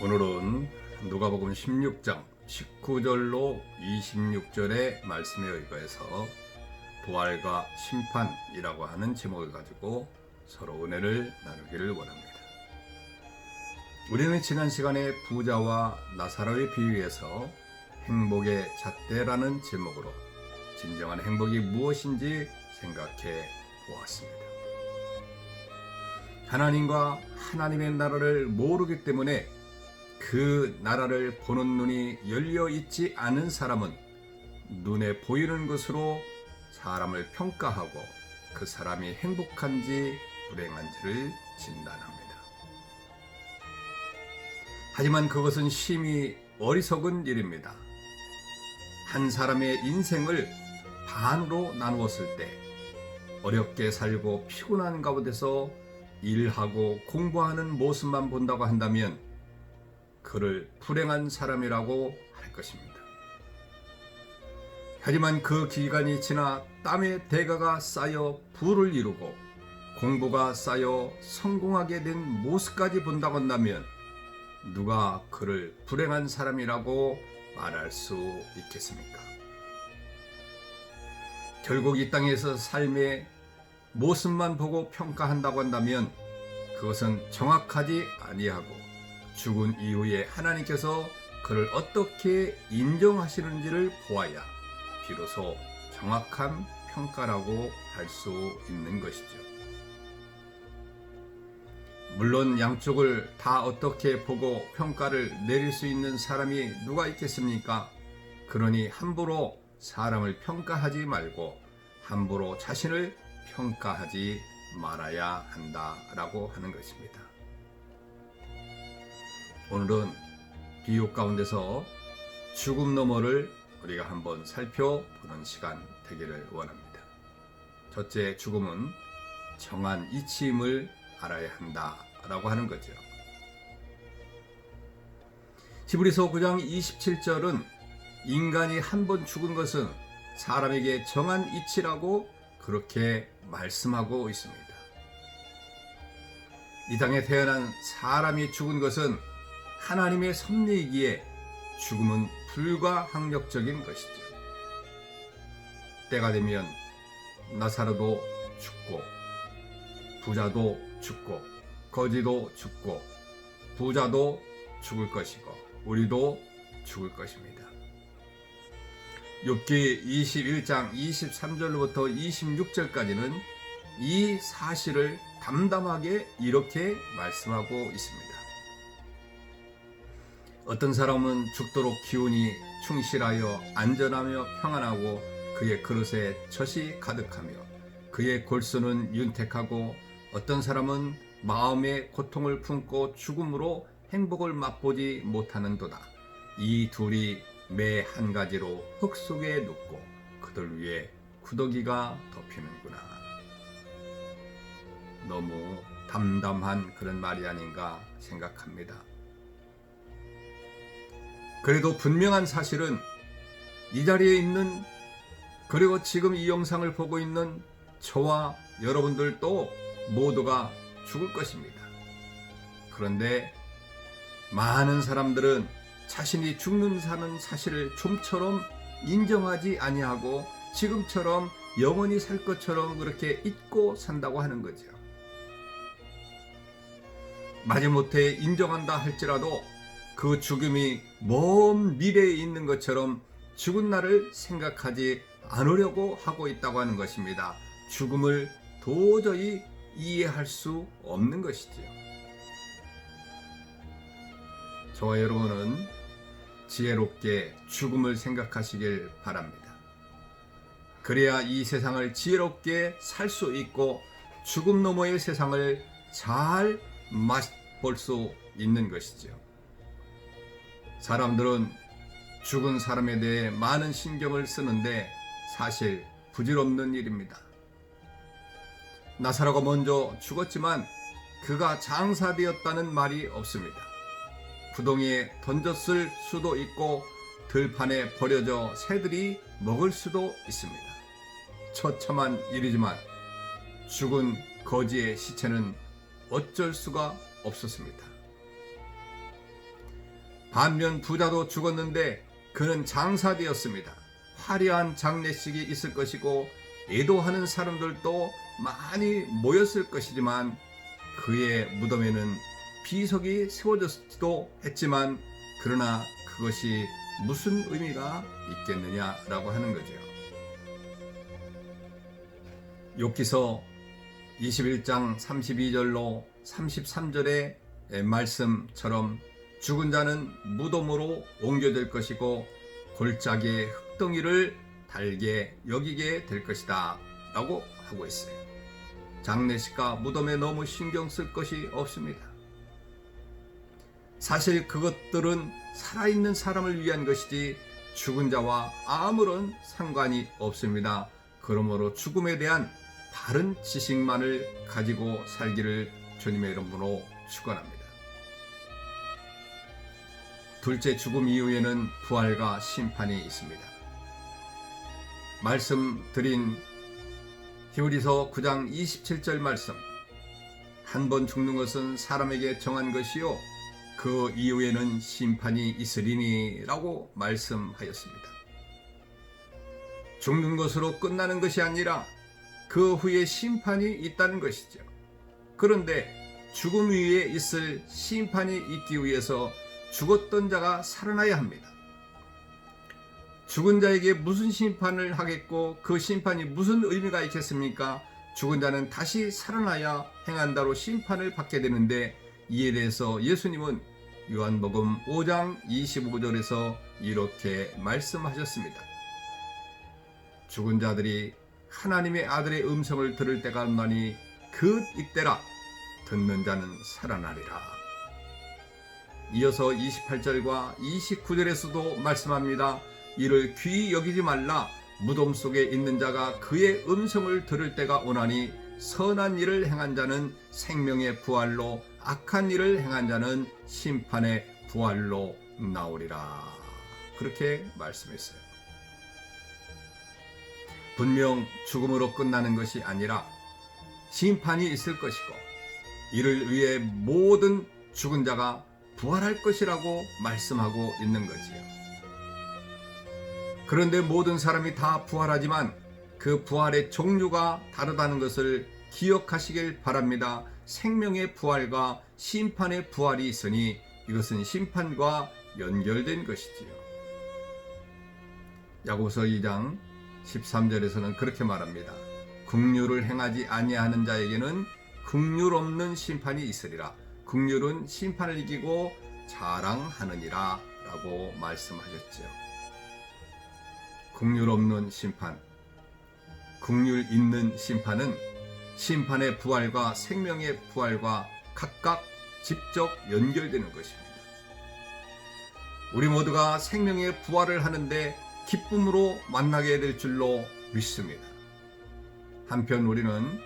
오늘은 누가복음 16장 19절로 26절의 말씀에 의거해서 부활과 심판이라고 하는 제목을 가지고 서로 은혜를 나누기를 원합니다. 우리는 지난 시간에 부자와 나사로의 비유에서 행복의 잣대라는 제목으로 진정한 행복이 무엇인지 생각해 보았습니다. 하나님과 하나님의 나라를 모르기 때문에 그 나라를 보는 눈이 열려 있지 않은 사람은 눈에 보이는 것으로 사람을 평가하고 그 사람이 행복한지 불행한지를 진단합니다. 하지만 그것은 심히 어리석은 일입니다. 한 사람의 인생을 반으로 나누었을 때 어렵게 살고 피곤한 가운데서 일하고 공부하는 모습만 본다고 한다면 그를 불행한 사람이라고 할 것입니다. 하지만 그 기간이 지나 땀의 대가가 쌓여 부를 이루고 공부가 쌓여 성공하게 된 모습까지 본다고 한다면 누가 그를 불행한 사람이라고 말할 수 있겠습니까? 결국 이 땅에서 삶의 모습만 보고 평가한다고 한다면 그것은 정확하지 아니하고 죽은 이후에 하나님께서 그를 어떻게 인정하시는지를 보아야 비로소 정확한 평가라고 할 수 있는 것이죠. 물론 양쪽을 다 어떻게 보고 평가를 내릴 수 있는 사람이 누가 있겠습니까? 그러니 함부로 사람을 평가하지 말고 함부로 자신을 평가하지 말아야 한다라고 하는 것입니다. 오늘은 비유 가운데서 죽음 너머를 우리가 한번 살펴보는 시간 되기를 원합니다. 첫째, 죽음은 정한 이치임을 알아야 한다라고 하는 거죠. 히브리서 9장 27절은 인간이 한 번 죽은 것은 사람에게 정한 이치라고 그렇게 말씀하고 있습니다. 이 땅에 태어난 사람이 죽은 것은 하나님의 섭리이기에 죽음은 불가항력적인 것이죠. 때가 되면 나사로도 죽고 부자도 죽고 거지도 죽고 부자도 죽을 것이고 우리도 죽을 것입니다. 욥기 21장 23절로부터 26절까지는 이 사실을 담담하게 이렇게 말씀하고 있습니다. 어떤 사람은 죽도록 기운이 충실하여 안전하며 평안하고 그의 그릇에 젖이 가득하며 그의 골수는 윤택하고 어떤 사람은 마음의 고통을 품고 죽음으로 행복을 맛보지 못하는도다. 이 둘이 매 한 가지로 흙 속에 눕고 그들 위에 구더기가 덮이는구나. 너무 담담한 그런 말이 아닌가 생각합니다. 그래도 분명한 사실은 이 자리에 있는 그리고 지금 이 영상을 보고 있는 저와 여러분들도 모두가 죽을 것입니다. 그런데 많은 사람들은 자신이 죽는다는 사실을 좀처럼 인정하지 아니하고 지금처럼 영원히 살 것처럼 그렇게 잊고 산다고 하는 거죠. 마지못해 인정한다 할지라도 그 죽음이 먼 미래에 있는 것처럼 죽은 날을 생각하지 않으려고 하고 있다고 하는 것입니다. 죽음을 도저히 이해할 수 없는 것이지요. 저와 여러분은 지혜롭게 죽음을 생각하시길 바랍니다. 그래야 이 세상을 지혜롭게 살 수 있고 죽음 너머의 세상을 잘 맛볼 수 있는 것이죠. 사람들은 죽은 사람에 대해 많은 신경을 쓰는데 사실 부질없는 일입니다. 나사로가 먼저 죽었지만 그가 장사되었다는 말이 없습니다. 구덩이에 던졌을 수도 있고 들판에 버려져 새들이 먹을 수도 있습니다. 처참한 일이지만 죽은 거지의 시체는 어쩔 수가 없었습니다. 반면 부자도 죽었는데 그는 장사되었습니다. 화려한 장례식이 있을 것이고 애도하는 사람들도 많이 모였을 것이지만 그의 무덤에는 비석이 세워졌기도 했지만 그러나 그것이 무슨 의미가 있겠느냐라고 하는 거죠. 욥기서 21장 32절로 33절의 말씀처럼 죽은 자는 무덤으로 옮겨질 것이고 골짜기의 흙덩이를 달게 여기게 될 것이다 라고 하고 있어요. 장례식과 무덤에 너무 신경 쓸 것이 없습니다. 사실 그것들은 살아있는 사람을 위한 것이지 죽은 자와 아무런 상관이 없습니다. 그러므로 죽음에 대한 바른 지식만을 가지고 살기를 주님의 이름으로 축원합니다. 둘째, 죽음 이후에는 부활과 심판이 있습니다. 말씀드린 히브리서 9장 27절 말씀, 한 번 죽는 것은 사람에게 정한 것이요 그 이후에는 심판이 있으리니 라고 말씀하였습니다. 죽는 것으로 끝나는 것이 아니라 그 후에 심판이 있다는 것이죠. 그런데 죽음 위에 있을 심판이 있기 위해서 죽었던 자가 살아나야 합니다. 죽은 자에게 무슨 심판을 하겠고 그 심판이 무슨 의미가 있겠습니까? 죽은 자는 다시 살아나야 행한다로 심판을 받게 되는데 이에 대해서 예수님은 요한복음 5장 25절에서 이렇게 말씀하셨습니다. 죽은 자들이 하나님의 아들의 음성을 들을 때가 오나니 그 이때라 듣는 자는 살아나리라. 이어서 28절과 29절에서도 말씀합니다. 이를 귀히 여기지 말라. 무덤 속에 있는 자가 그의 음성을 들을 때가 오나니 선한 일을 행한 자는 생명의 부활로 악한 일을 행한 자는 심판의 부활로 나오리라. 그렇게 말씀했어요. 분명 죽음으로 끝나는 것이 아니라 심판이 있을 것이고 이를 위해 모든 죽은 자가 부활할 것이라고 말씀하고 있는 거지요. 그런데 모든 사람이 다 부활하지만 그 부활의 종류가 다르다는 것을 기억하시길 바랍니다. 생명의 부활과 심판의 부활이 있으니 이것은 심판과 연결된 것이지요. 야고보서 2장 13절에서는 그렇게 말합니다. 긍휼을 행하지 아니하는 자에게는 긍휼 없는 심판이 있으리라. 긍휼은 심판을 이기고 자랑하느니라 라고 말씀하셨지요. 긍휼 없는 심판, 긍휼 있는 심판은 심판의 부활과 생명의 부활과 각각 직접 연결되는 것입니다. 우리 모두가 생명의 부활을 하는데 기쁨으로 만나게 될 줄로 믿습니다. 한편 우리는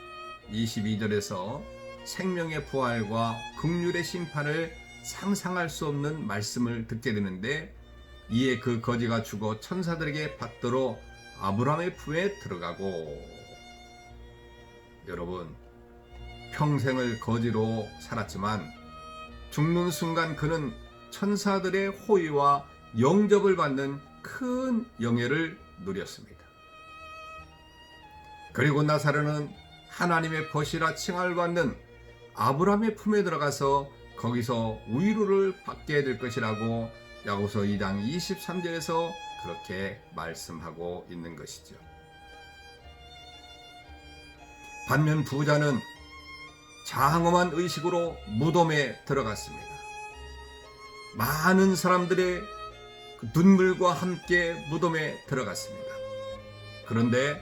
22절에서 생명의 부활과 긍휼의 심판을 상상할 수 없는 말씀을 듣게 되는데 이에 그 거지가 죽어 천사들에게 받들어 아브라함의 품에 들어가고, 여러분 평생을 거지로 살았지만 죽는 순간 그는 천사들의 호의와 영접을 받는 큰 영예를 누렸습니다. 그리고 나사로는 하나님의 벗이라 칭함을 받는 아브라함의 품에 들어가서 거기서 위로를 받게 될 것이라고 야고보서 2장 23절에서 그렇게 말씀하고 있는 것이죠. 반면 부자는 장엄한 의식으로 무덤에 들어갔습니다. 많은 사람들의 눈물과 함께 무덤에 들어갔습니다. 그런데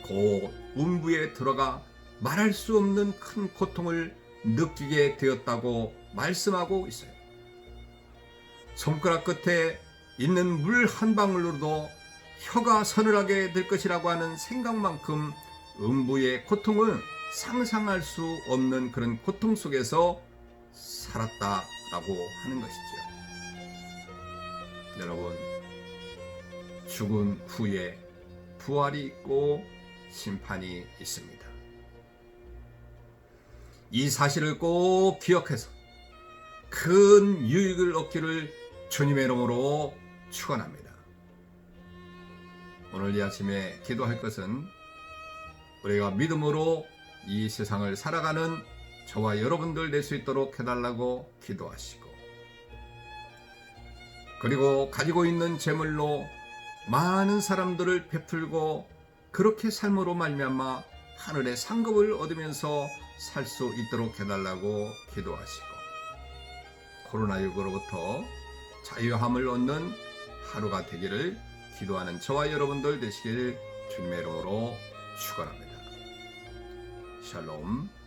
곧 음부에 들어가 말할 수 없는 큰 고통을 느끼게 되었다고 말씀하고 있어요. 손가락 끝에 있는 물 한 방울로도 혀가 서늘하게 될 것이라고 하는 생각만큼 음부의 고통은 상상할 수 없는 그런 고통 속에서 살았다라고 하는 것이죠. 여러분, 죽은 후에 부활이 있고 심판이 있습니다. 이 사실을 꼭 기억해서 큰 유익을 얻기를 주님의 이름으로 축원합니다. 오늘 이 아침에 기도할 것은 우리가 믿음으로 이 세상을 살아가는 저와 여러분들 될 수 있도록 해달라고 기도하시고, 그리고 가지고 있는 재물로 많은 사람들을 베풀고 그렇게 삶으로 말미암아 하늘의 상급을 얻으면서 살 수 있도록 해달라고 기도하시고, 코로나19로부터 자유함을 얻는 하루가 되기를 기도하는 저와 여러분들 되시길 주님의 이름으로 축원합니다. 샬롬.